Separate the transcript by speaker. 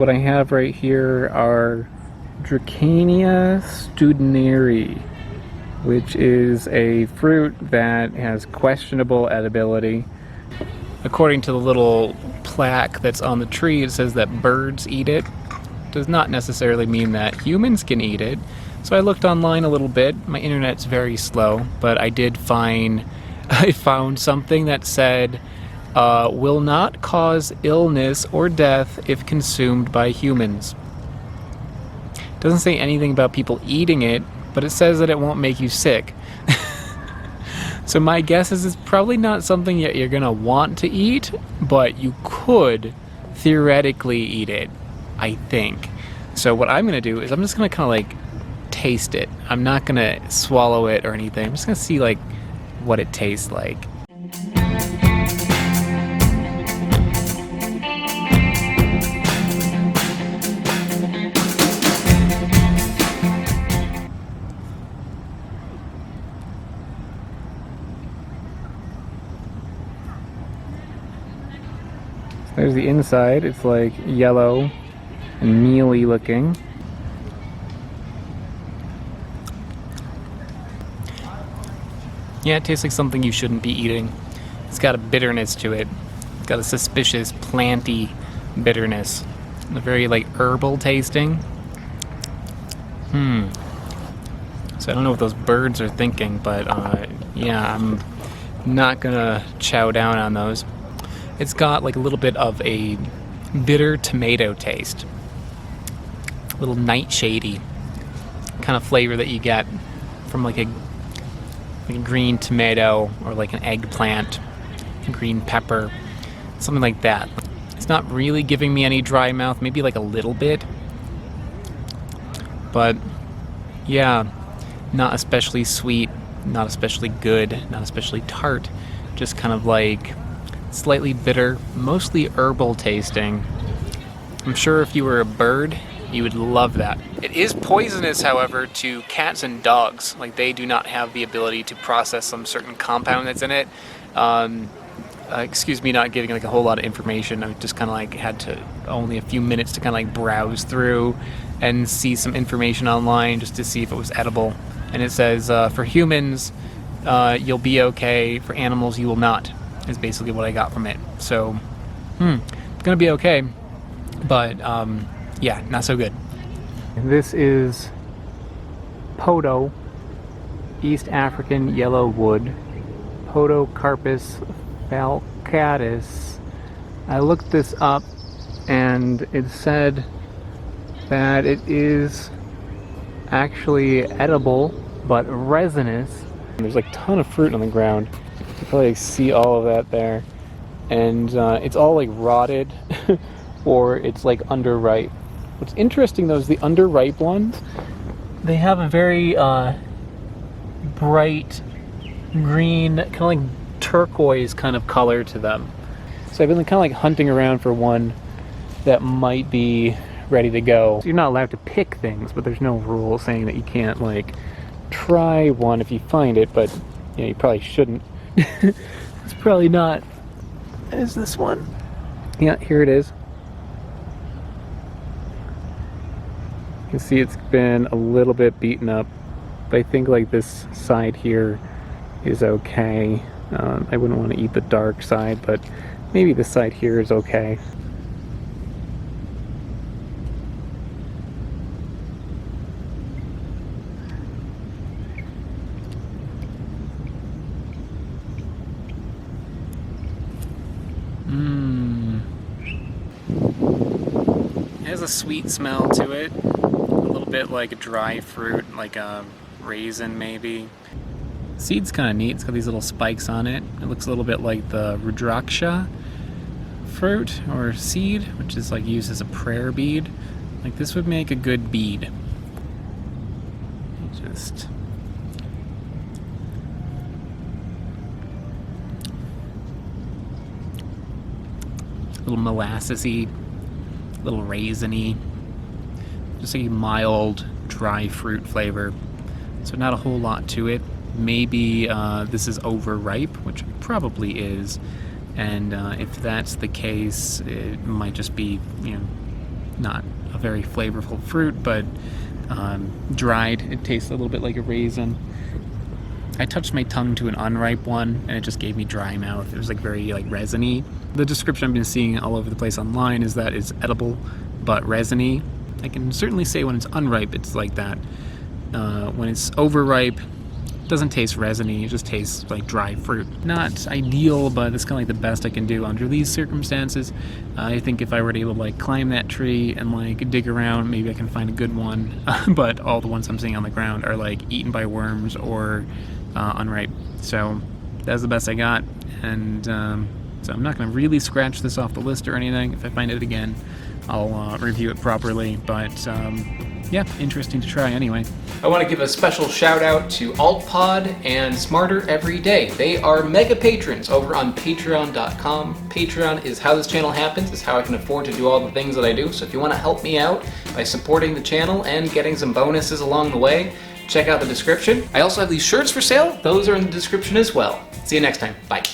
Speaker 1: What I have right here are Dracania studinari, which is a fruit that has questionable edibility. According to the little plaque that's on the tree, it says that birds eat it. Does not necessarily mean that humans can eat it. So I looked online a little bit. My internet's very slow, but I found something that said will not cause illness or death if consumed by humans. Doesn't say anything about people eating it, but it says that it won't make you sick. So my guess is it's probably not something that you're gonna want to eat, but you could theoretically eat it, I think. So what I'm gonna do is I'm just gonna kind of like taste it. I'm not gonna swallow it or anything. I'm just gonna see like what it tastes like. There's the inside. It's like yellow and mealy looking. Yeah, it tastes like something you shouldn't be eating. It's got a bitterness to it. It's got a suspicious planty bitterness. A very like herbal tasting. So I don't know what those birds are thinking, but yeah, I'm not gonna chow down on those. It's got like a little bit of a bitter tomato taste. A little nightshady kind of flavor that you get from like a green tomato or like an eggplant, green pepper, something like that. It's not really giving me any dry mouth, maybe like a little bit. But yeah, not especially sweet, not especially good, not especially tart, just kind of like slightly bitter, mostly herbal tasting. I'm sure if you were a bird, you would love that. It is poisonous, however, to cats and dogs. Like, they do not have the ability to process some certain compound that's in it. Excuse me not giving like a whole lot of information. I just kind of like had to only a few minutes to kind of like browse through and see some information online just to see if it was edible. And it says for humans, you'll be okay. For animals, you will not. Is basically what I got from it. So, it's gonna be okay, but yeah, not so good. This is Podo, East African yellow wood, Podocarpus falcatus. I looked this up, and it said that it is actually edible, but resinous. There's like a ton of fruit on the ground. You can probably see all of that there, and it's all like rotted or it's like underripe. What's interesting though is the underripe ones, they have a very bright green, kind of like turquoise kind of color to them. So I've been kind of like hunting around for one that might be ready to go. So you're not allowed to pick things, but there's no rule saying that you can't like try one if you find it, but you know, you probably shouldn't. It's probably not. Is this one? Yeah, here it is. You can see it's been a little bit beaten up, but I think like this side here is okay. I wouldn't want to eat the dark side, but maybe this side here is okay. It has a sweet smell to it, a little bit like a dry fruit, like a raisin maybe. The seed's kind of neat, it's got these little spikes on it. It looks a little bit like the Rudraksha fruit or seed, which is like used as a prayer bead. Like this would make a good bead. Just a little molassesy, a little raisiny, just a mild dry fruit flavor. So not a whole lot to it. Maybe this is overripe, which it probably is, and if that's the case, it might just be, you know, not a very flavorful fruit, but dried, it tastes a little bit like a raisin. I touched my tongue to an unripe one, and it just gave me dry mouth. It was like very like resiny. The description I've been seeing all over the place online is that it's edible, but resiny. I can certainly say when it's unripe, it's like that. When it's overripe, it doesn't taste resiny, it just tastes like dry fruit. Not ideal, but it's kind of like the best I can do under these circumstances. I think if I were to able to like climb that tree and like dig around, maybe I can find a good one. But all the ones I'm seeing on the ground are like eaten by worms or unripe. So that's the best I got, and so I'm not going to really scratch this off the list or anything. If I find it again, I'll review it properly, but yeah, interesting to try anyway.
Speaker 2: I want to give a special shout out to AltPod and Smarter Every Day. They are mega patrons over on patreon.com. Patreon is how this channel happens. It's how I can afford to do all the things that I do. So if you want to help me out by supporting the channel and getting some bonuses along the way, check out the description. I also have these shirts for sale. Those are in the description as well. See you next time. Bye.